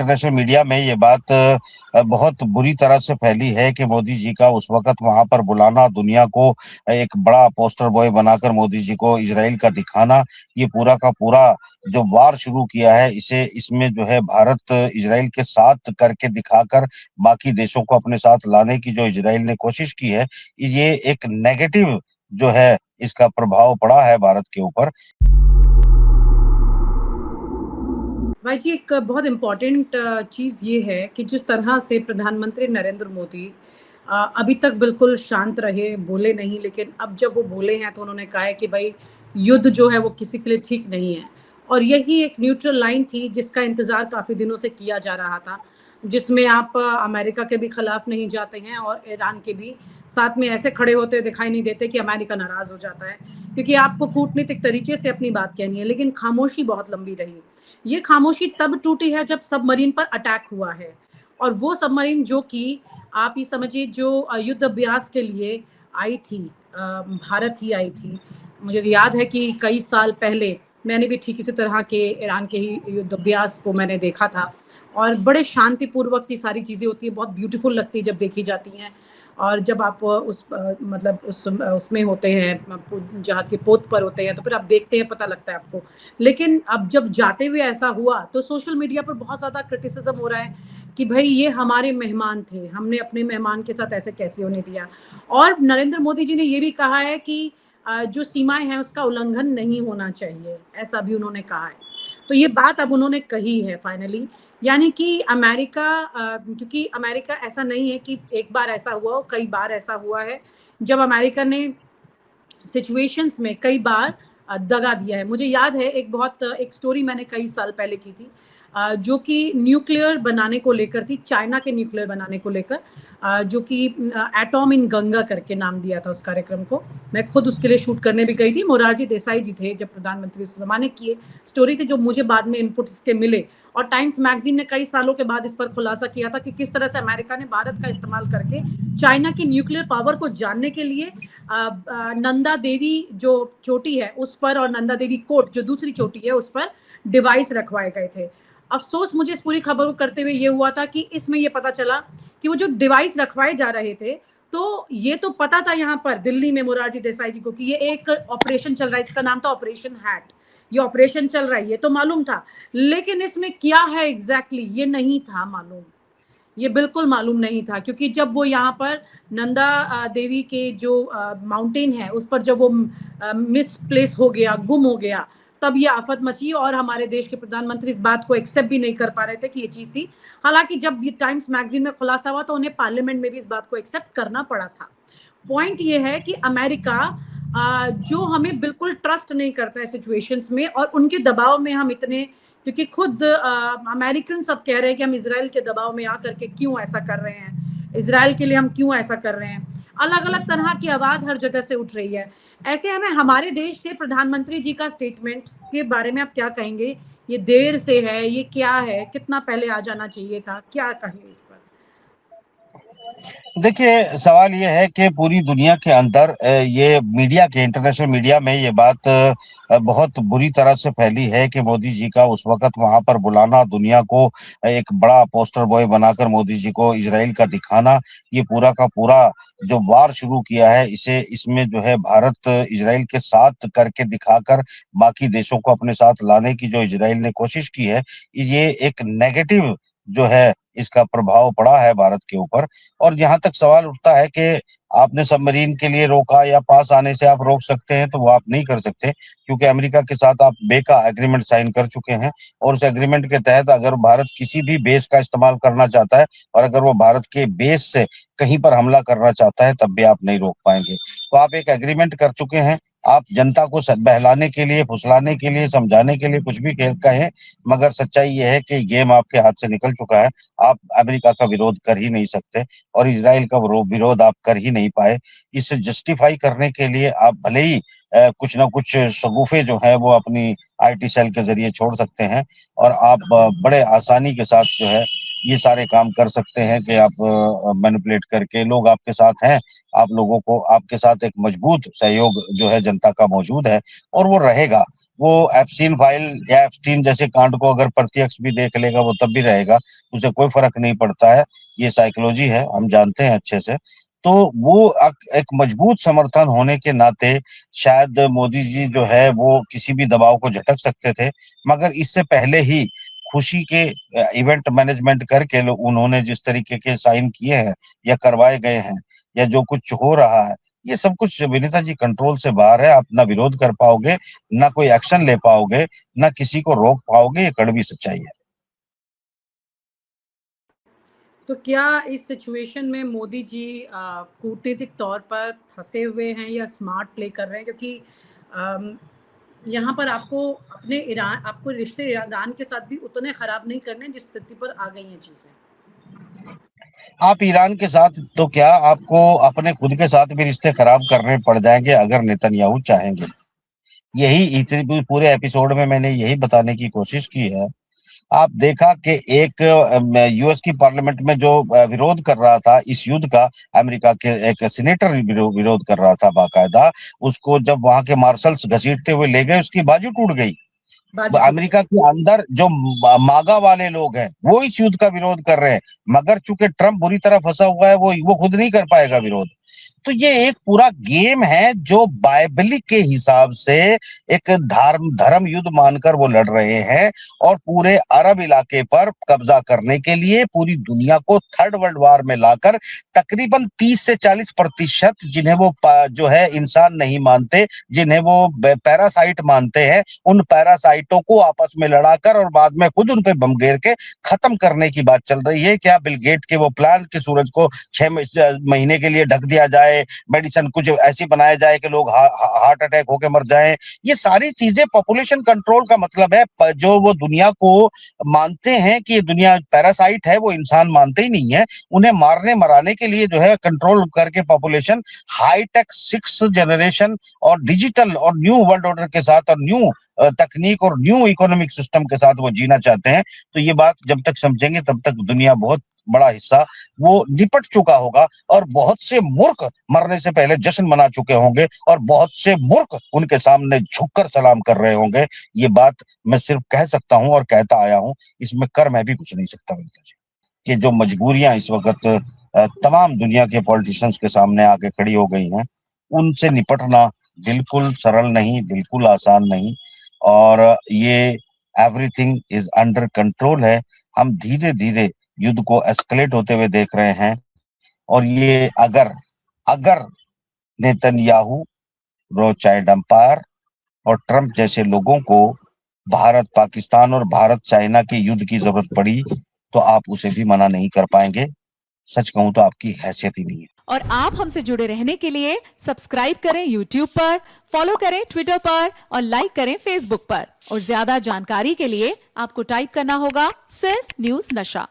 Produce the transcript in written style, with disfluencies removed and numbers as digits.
International media में ये बात बहुत बुरी तरह से फैली है कि मोदी जी का उस वक्त वहां पर बुलाना, दुनिया को एक बड़ा पोस्टर बॉय बनाकर मोदी जी को इजराइल का दिखाना, ये पूरा का पूरा जो वार शुरू किया है, इसे इसमें जो है भारत इजराइल के साथ करके दिखाकर बाकी देशों को अपने साथ लाने की जो इजराइल ने कोशिश की है, ये एक नेगेटिव जो है इसका प्रभाव पड़ा है भारत के ऊपर। भाई जी, एक बहुत इम्पॉर्टेंट चीज़ ये है कि जिस तरह से प्रधानमंत्री नरेंद्र मोदी अभी तक बिल्कुल शांत रहे, बोले नहीं, लेकिन अब जब वो बोले हैं तो उन्होंने कहा है कि भाई युद्ध जो है वो किसी के लिए ठीक नहीं है। और यही एक न्यूट्रल लाइन थी जिसका इंतज़ार काफ़ी दिनों से किया जा रहा था, जिसमें आप अमेरिका के भी खिलाफ नहीं जाते हैं और ईरान के भी साथ में ऐसे खड़े होते दिखाई नहीं देते कि अमेरिका नाराज़ हो जाता है, क्योंकि आपको कूटनीतिक तरीके से अपनी बात कहनी है, लेकिन खामोशी बहुत लंबी रही। ये खामोशी तब टूटी है जब सबमरीन पर अटैक हुआ है, और वो सबमरीन जो कि आप ये समझिए जो युद्ध अभ्यास के लिए आई थी, भारत ही आई थी। मुझे याद है कि कई साल पहले मैंने भी ठीक इसी तरह के ईरान के ही युद्ध अभ्यास को मैंने देखा था, और बड़े शांतिपूर्वक सी सारी चीज़ें होती है, बहुत ब्यूटीफुल लगती है जब देखी जाती हैं। और जब आप मतलब उसमें होते हैं, जहाँ के पोत पर होते हैं, तो फिर आप देखते हैं, पता लगता है आपको। लेकिन अब जब जाते हुए ऐसा हुआ तो सोशल मीडिया पर बहुत ज़्यादा क्रिटिसिज्म हो रहा है कि भाई ये हमारे मेहमान थे, हमने अपने मेहमान के साथ ऐसे कैसे होने दिया। और नरेंद्र मोदी जी ने ये भी कहा है कि जो सीमाएं हैं उसका उल्लंघन नहीं होना चाहिए, ऐसा भी उन्होंने कहा है। तो ये बात अब उन्होंने कही है फाइनली, यानी कि अमेरिका, क्योंकि अमेरिका ऐसा नहीं है कि एक बार ऐसा हुआ हो, कई बार ऐसा हुआ है जब अमेरिका ने सिचुएशंस में कई बार दगा दिया है। मुझे याद है एक स्टोरी मैंने कई साल पहले की थी, जो कि न्यूक्लियर बनाने को लेकर थी, चाइना के न्यूक्लियर बनाने को लेकर, जो कि एटॉम इन गंगा करके नाम दिया था उस कार्यक्रम को। मैं खुद उसके लिए शूट करने भी गई थी। मोरारजी देसाई जी थे जब प्रधानमंत्री, उस ज़माने की स्टोरी थी जो मुझे बाद में इनपुट इसके मिले। और टाइम्स मैगज़ीन ने कई सालों के बाद इस पर खुलासा किया था कि किस तरह से अमेरिका ने भारत का इस्तेमाल करके चाइना की न्यूक्लियर पावर को जानने के लिए नंदा देवी जो चोटी है उस पर, और नंदा देवी कोट जो दूसरी चोटी है उस पर डिवाइस रखवाए गए थे। अफसोस मुझे इस पूरी खबर को करते हुए ये हुआ था कि इसमें ये पता चला कि वो जो डिवाइस रखवाए जा रहे थे, तो ये तो पता था यहाँ पर दिल्ली में मोरारजी देसाई जी को कि ये एक ऑपरेशन चल रहा है, इसका नाम था ऑपरेशन हैट, ये ऑपरेशन चल रहा है, ये तो मालूम था। लेकिन इसमें क्या है एग्जैक्टली ये नहीं था मालूम, ये बिल्कुल मालूम नहीं था, क्योंकि जब वो यहाँ पर नंदा देवी के जो माउंटेन है उस पर जब वो मिसप्लेस हो गया, गुम हो गया, तब ये आफत मची और हमारे देश के प्रधानमंत्री इस बात को एक्सेप्ट भी नहीं कर पा रहे थे कि ये चीज़ थी। हालांकि जब ये टाइम्स मैगजीन में खुलासा हुआ तो उन्हें पार्लियामेंट में भी इस बात को एक्सेप्ट करना पड़ा था। पॉइंट ये है कि अमेरिका जो हमें बिल्कुल ट्रस्ट नहीं करता है सिचुएशंस में, और उनके दबाव में हम इतने, क्योंकि खुद अमेरिकन सब कह रहे हैं कि हम इसराइल के दबाव में आकर के क्यों ऐसा कर रहे हैं, इसराइल के लिए हम क्यों ऐसा कर रहे हैं। अलग अलग तरह की आवाज हर जगह से उठ रही है। ऐसे हमें हमारे देश के प्रधानमंत्री जी का स्टेटमेंट के बारे में आप क्या कहेंगे? ये देर से है, ये क्या है, कितना पहले आ जाना चाहिए था, क्या कहें इस पर? देखिए, सवाल ये है कि पूरी दुनिया के अंदर ये मीडिया के इंटरनेशनल मीडिया में ये बात बहुत बुरी तरह से फैली है कि मोदी जी का उस वक्त वहां पर बुलाना, दुनिया को एक बड़ा पोस्टर बॉय बनाकर मोदी जी को इजराइल का दिखाना, ये पूरा का पूरा जो वार शुरू किया है, इसे इसमें जो है भारत इजराइल के साथ करके दिखाकर बाकी देशों को अपने साथ लाने की जो इजराइल ने कोशिश की है, ये एक नेगेटिव जो है इसका प्रभाव पड़ा है भारत के ऊपर। और जहां तक सवाल उठता है कि आपने सबमरीन के लिए रोका या पास आने से आप रोक सकते हैं, तो वो आप नहीं कर सकते, क्योंकि अमेरिका के साथ आप बे का एग्रीमेंट साइन कर चुके हैं। और उस एग्रीमेंट के तहत अगर भारत किसी भी बेस का इस्तेमाल करना चाहता है और अगर वो भारत के बेस से कहीं पर हमला करना चाहता है, तब भी आप नहीं रोक पाएंगे। तो आप एक एग्रीमेंट कर चुके हैं। आप जनता को बहलाने के लिए, फुसलाने के लिए, समझाने के लिए कुछ भी कहें, मगर सच्चाई ये है कि गेम आपके हाथ से निकल चुका है। आप अमेरिका का विरोध कर ही नहीं सकते और इजराइल का विरोध आप कर ही नहीं पाए। इसे जस्टिफाई करने के लिए आप भले ही कुछ ना कुछ शगुफे जो है वो अपनी आईटी सेल के जरिए छोड़ सकते हैं, और आप बड़े आसानी के साथ जो है ये सारे काम कर सकते हैं कि आप मैनिपुलेट करके, लोग आपके साथ हैं, आप लोगों को, आपके साथ एक मजबूत सहयोग जो है जनता का मौजूद है और वो रहेगा। वो एप्स्टीन फाइल या एप्स्टीन जैसे कांड को अगर प्रत्यक्ष भी देख लेगा वो तब भी रहेगा, उसे कोई फर्क नहीं पड़ता है। ये साइकोलॉजी है, हम जानते हैं अच्छे से। तो वो एक मजबूत समर्थन होने के नाते शायद मोदी जी जो है वो किसी भी दबाव को झटक सकते थे, मगर इससे पहले ही खुशी के इवेंट मैनेजमेंट करके उन्होंने जिस तरीके के साइन किए हैं या करवाए गए हैं या जो कुछ हो रहा है, ये सब कुछ विनीता जी कंट्रोल से बाहर है। आप ना विरोध कर पाओगे, ना कोई एक्शन ले पाओगे, ना किसी को रोक पाओगे, ये कड़वी सच्चाई है। तो क्या इस सिचुएशन में मोदी जी कूटनीतिक तौर पर फंसे हुए हैं या स्मार्ट प्ले कर रहे हैं? क्योंकि यहाँ पर आपको रिश्ते ईरान के साथ भी उतने खराब नहीं करने जिस स्थिति पर आ गई हैं चीजें। आप ईरान के साथ तो क्या, आपको अपने खुद के साथ भी रिश्ते खराब करने पड़ जाएंगे अगर नेतन्याहू चाहेंगे। यही इतने पूरे एपिसोड में मैंने यही बताने की कोशिश की है। आप देखा कि एक यूएस की पार्लियामेंट में जो विरोध कर रहा था इस युद्ध का, अमेरिका के एक सीनेटर विरोध कर रहा था बाकायदा, उसको जब वहां के मार्शल्स घसीटते हुए ले गए, उसकी बाजू टूट गई। बाजू टूट अमेरिका के अंदर जो मागा वाले लोग हैं वो इस युद्ध का विरोध कर रहे हैं, मगर चूंकि ट्रम्प बुरी तरह फंसा हुआ है, वो खुद नहीं कर पाएगा विरोध। तो ये एक पूरा गेम है जो बाइबलिक के हिसाब से एक धर्म युद्ध मानकर वो लड़ रहे हैं, और पूरे अरब इलाके पर कब्जा करने के लिए पूरी दुनिया को थर्ड वर्ल्ड वार में लाकर तकरीबन 30 से 40% जिन्हें वो जो है इंसान नहीं मानते, जिन्हें वो पैरासाइट मानते हैं, उन पैरासाइटों को आपस में लड़ाकर और बाद में खुद उन पे बम गिर के खत्म करने की बात चल रही है। क्या बिल गेट के वो प्लान कि सूरज को 6 महीने के लिए ढक दिया जाए, मेडिसिन कुछ ऐसी बनाया जाए कि लोग हार्ट अटैक होके मर जाएं, ये सारी चीजें पॉपुलेशन कंट्रोल का मतलब है। जो वो दुनिया को मानते हैं कि ये दुनिया पैरासाइट है, वो इंसान मानते ही नहीं है, उन्हें मारने मराने के लिए जो है कंट्रोल करके पॉपुलेशन हाईटेक 6th जनरेशन और डिजिटल और न्यू वर्ल्ड ऑर्डर के साथ और न्यू तकनीक और न्यू इकोनॉमिक सिस्टम के साथ वो जीना चाहते हैं। तो ये बात जब तक समझेंगे तब तक दुनिया बहुत बड़ा हिस्सा वो निपट चुका होगा, और बहुत से मूर्ख मरने से पहले जश्न मना चुके होंगे, और बहुत से मूर्ख उनके सामने झुककर सलाम कर रहे होंगे। ये बात मैं सिर्फ कह सकता हूं और कहता आया हूं, इसमें कर मैं भी कुछ नहीं सकता मिलता जी। कि जो मजबूरियां इस वक्त तमाम दुनिया के पॉलिटिशियंस के सामने आके खड़ी हो गई हैं, उनसे निपटना बिल्कुल सरल नहीं, बिल्कुल आसान नहीं, और ये एवरीथिंग इज अंडर कंट्रोल है। हम धीरे धीरे युद्ध को एस्केलेट होते हुए देख रहे हैं, और ये अगर अगर नेतन्याहू, रोचाइड एम्पायर और ट्रंप जैसे लोगों को भारत पाकिस्तान और भारत चाइना के युद्ध की जरूरत पड़ी तो आप उसे भी मना नहीं कर पाएंगे। सच कहूं तो आपकी हैसियत ही नहीं है। और आप हमसे जुड़े रहने के लिए सब्सक्राइब करें YouTube पर, फॉलो करें ट्विटर पर और लाइक करें Facebook पर। और ज्यादा जानकारी के लिए आपको टाइप करना होगा सिर्फ न्यूज नशा।